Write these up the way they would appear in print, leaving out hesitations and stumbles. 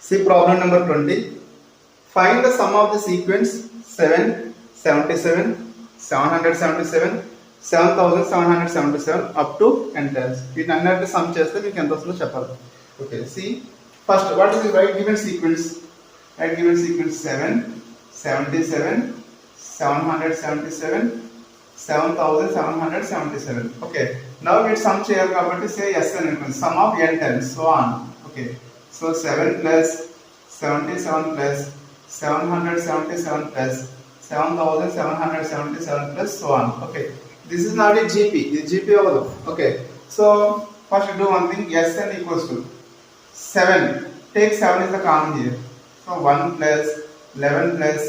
See problem number 20. Find the sum of the sequence 7, 77, 777, 7777 up to n times. In another sum cheste meeku enta vastundho cheppali. Okay, see first what is the right given sequence? Right given sequence 7, 77, 777, 7777. Okay, now get sum cheyali kabatti say sn equals sum of n times so on. Okay, so 7 plus 77 plus 777 plus 7777 plus so on. Okay, this is not a GP. This is GP over. Okay, so first do one thing. Sn equals to 7. Take 7 is the common here. So 1 plus 11 plus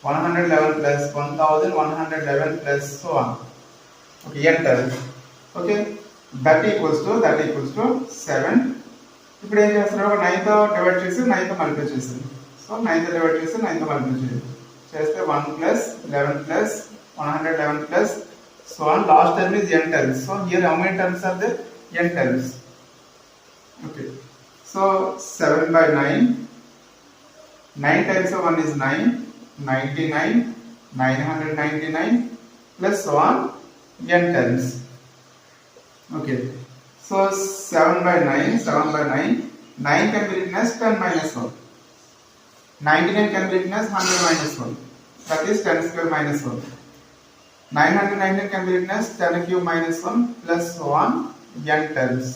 111 plus 1111 plus so on. Okay, enter. Okay, that equals to 7. ఇప్పుడు ఏం చేస్తున్నాడు 9 తో divide చేసి 9 తో multiply చేసాను. So 9 తో divide చేసి 9 తో మల్టిప్లై చేస్తే 1 plus 11 plus 111 plus so on. Last term is n terms. So here how many terms are there? N terms. Okay, so 7 by 9. 9 times of 1 is 9. 99, 999 plus so on n terms. Okay, so 7 by 9, 9 can be written as 10 minus 1. 99 can be written as 100 minus 1. That is 10 square minus 1. 999 can be written as 10 cube minus 1 plus so on n terms.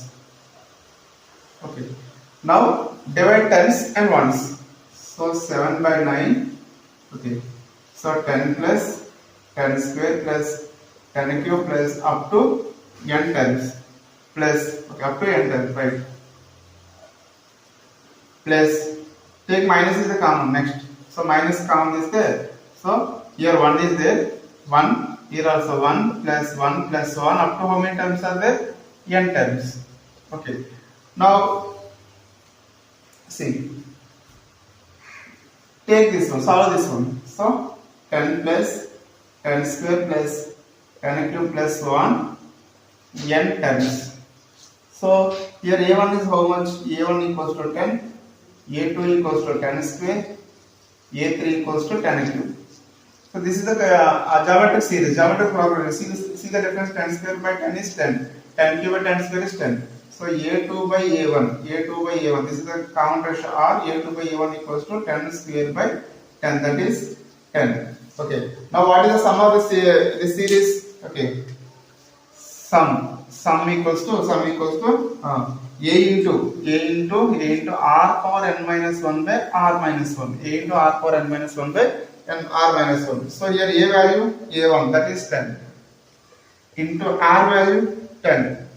Okay, now divide tens and ones. So 7 by 9. Okay, so 10 plus 10 square plus 10 cube plus up to n terms plus okay, up to n terms, right? Plus take minus is the common next. So minus common is there. So here 1 is there. 1 here also 1 plus 1 plus so on up to how many terms are there? N terms. Okay. Now see. Take this one, solve this one. So 10 plus 10 square plus 10 cube plus so on n terms. So here a1 is how much? A1 equals to 10, a2 equals to 10 square, a3 equals to 10 cube. So this is the geometric series, geometric program. See the difference, 10 square by 10 is 10, 10 cube by 10 square is 10. So a2 by a1, this is the common ratio r, a2 by a1 equals to 10 square by 10, that is 10. Okay, now what is the sum of this series? Okay, sum equals to a into r power n minus 1 by r minus 1, a into r power n minus 1 by r minus 1. So here a value a1, that is 10, into r value 10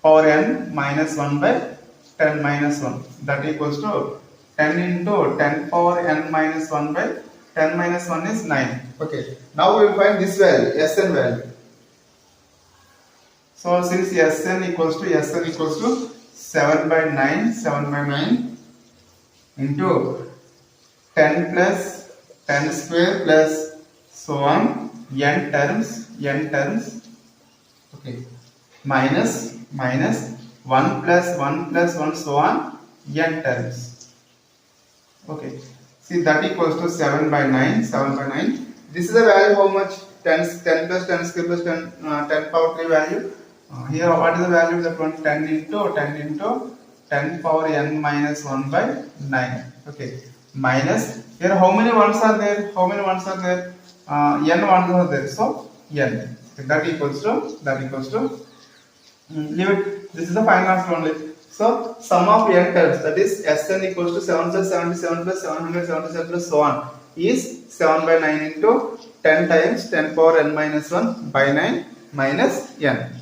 power n minus 1 by 10 minus 1, that equals to 10 into 10 power n minus 1 by 10 minus 1 is 9. Okay, now we will find this value, Sn value. So since Sn equals to 7 by 9 into 10 plus 10 square plus so on n terms. Okay, minus 1 plus 1 so on n terms. Okay, see that equals to 7 by 9. This is the value how much? 10 plus 10 square plus 10 power 3 value. Here what is the value of that one? 10 into 10 power n minus 1 by 9. Okay, minus here how many ones are there? N ones are there. So n, that equals to leave it. This is the final answer only. So sum of n terms, that is Sn equals to 7 plus 77 plus 777 plus so on, is 7 by 9 into 10 times 10 power n minus 1 by 9 minus n.